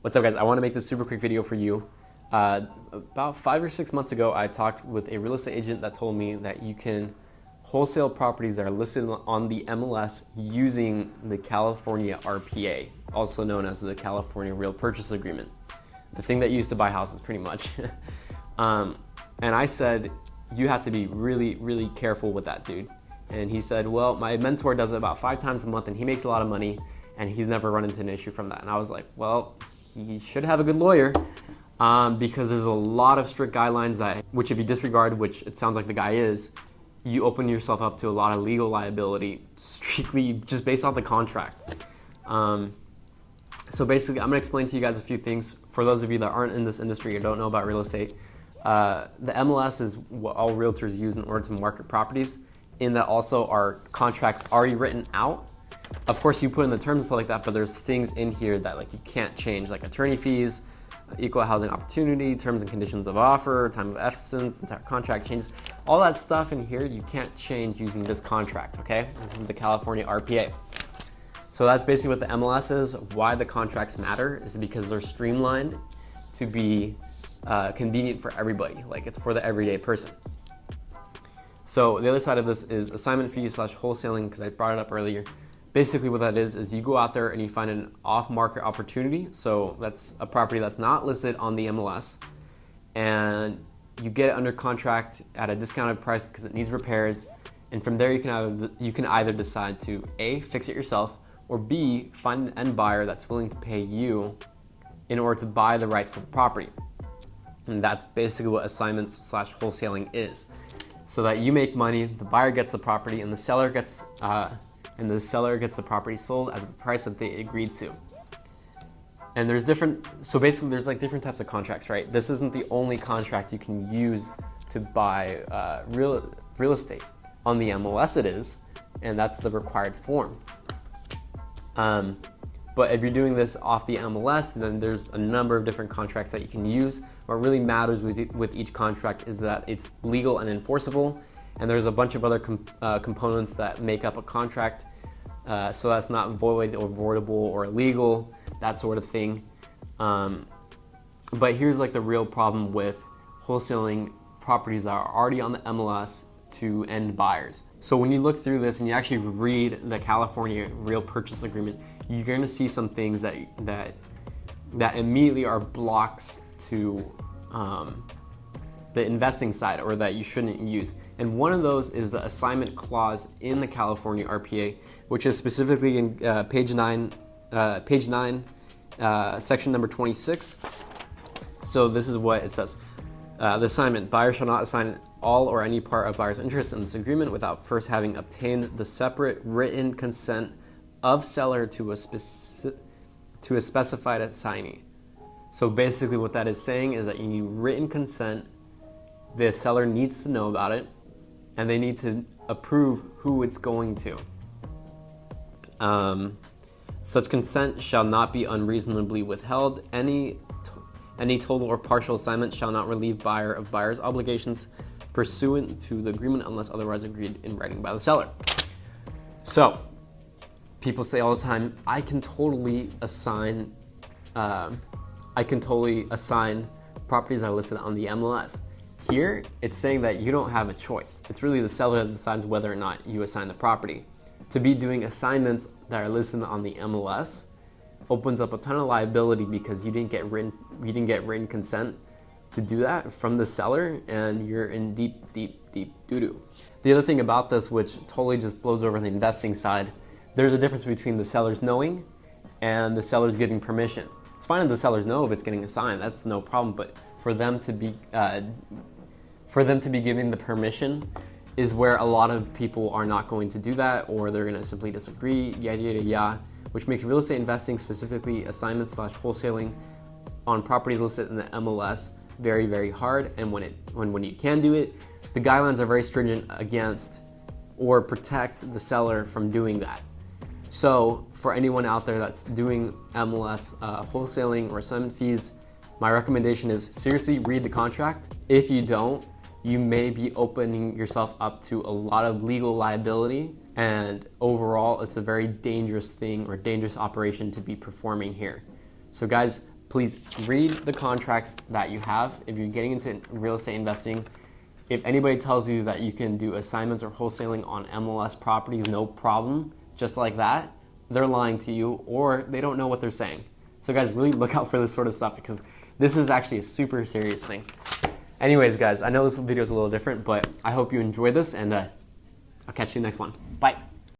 What's up, guys? I want to make this super quick video for you. About 5 or 6 months ago, I talked with a real estate agent that told me that you can wholesale properties that are listed on the MLS using the California RPA, also known as the California Real Purchase Agreement, the thing that you use to buy houses pretty much. And I said, you have to be really, really careful with that, dude. And he said, well, my mentor does it about 5 times a month and he makes a lot of money and he's never run into an issue from that. And I was like, well, he should have a good lawyer because there's a lot of strict guidelines that, which if you disregard, which it sounds like the guy is, you open yourself up to a lot of legal liability strictly just based off the contract. So basically, I'm gonna explain to you guys a few things for those of you that aren't in this industry or don't know about real estate. The MLS is what all realtors use in order to market properties, in that also are contracts already written out. Of course, you put in the terms and stuff like that, but there's things in here that like you can't change, like attorney fees, equal housing opportunity, terms and conditions of offer, time of essence, entire contract changes. All that stuff in here you can't change using this contract, okay? This is the California RPA. So that's basically what the MLS is. Why the contracts matter is because they're streamlined to be convenient for everybody. Like it's for the everyday person. So the other side of this is assignment fees / wholesaling, because I brought it up earlier. Basically what that is you go out there and you find an off-market opportunity. So that's a property that's not listed on the MLS, and you get it under contract at a discounted price because it needs repairs. And from there you can either decide to A, fix it yourself, or B, find an end buyer that's willing to pay you in order to buy the rights to the property. And that's basically what assignments / wholesaling is. So that you make money, the buyer gets the property, and the seller gets the property sold at the price that they agreed to. And there's different like different types of contracts, right? This isn't the only contract you can use to buy real estate. On the MLS it is, and that's the required form. But if you're doing this off the MLS, then there's a number of different contracts that you can use. What really matters with each contract is that it's legal and enforceable, and there's a bunch of other components that make up a contract. So that's not void or voidable or illegal, that sort of thing. But here's like the real problem with wholesaling properties that are already on the MLS to end buyers. So when you look through this and you actually read the California Real Purchase Agreement, you're going to see some things that immediately are blocks to the investing side, or that you shouldn't use. And one of those is the assignment clause in the California RPA, which is specifically in page 9, section number 26. So this is what it says. The assignment: buyer shall not assign all or any part of buyer's interest in this agreement without first having obtained the separate written consent of seller to a specified assignee. So basically what that is saying is that you need written consent. The seller needs to know about it, and they need to approve who it's going to. Such consent shall not be unreasonably withheld. Any total or partial assignment shall not relieve buyer of buyer's obligations pursuant to the agreement unless otherwise agreed in writing by the seller. So people say all the time, I can totally assign properties that are listed on the MLS. Here, it's saying that you don't have a choice. It's really the seller that decides whether or not you assign the property. To be doing assignments that are listed on the MLS opens up a ton of liability because you didn't get written consent to do that from the seller, and you're in deep doo-doo. The other thing about this, which totally just blows over the investing side, there's a difference between the sellers knowing and the sellers giving permission. It's fine if the sellers know if it's getting assigned, that's no problem, but for them to be giving the permission is where a lot of people are not going to do that, or they're going to simply disagree, yada yada yada, which makes real estate investing, specifically assignments / wholesaling on properties listed in the MLS, very, very hard. And when you can do it, the guidelines are very stringent against or protect the seller from doing that. So for anyone out there that's doing MLS wholesaling or assignment fees, my recommendation is seriously read the contract. If you don't, you may be opening yourself up to a lot of legal liability, and overall it's a very dangerous thing or dangerous operation to be performing here. So guys, please read the contracts that you have. If you're getting into real estate investing, if anybody tells you that you can do assignments or wholesaling on MLS properties, no problem, just like that, they're lying to you or they don't know what they're saying. So guys, really look out for this sort of stuff because this is actually a super serious thing. Anyways, guys, I know this video is a little different, but I hope you enjoyed this, and I'll catch you in the next one. Bye.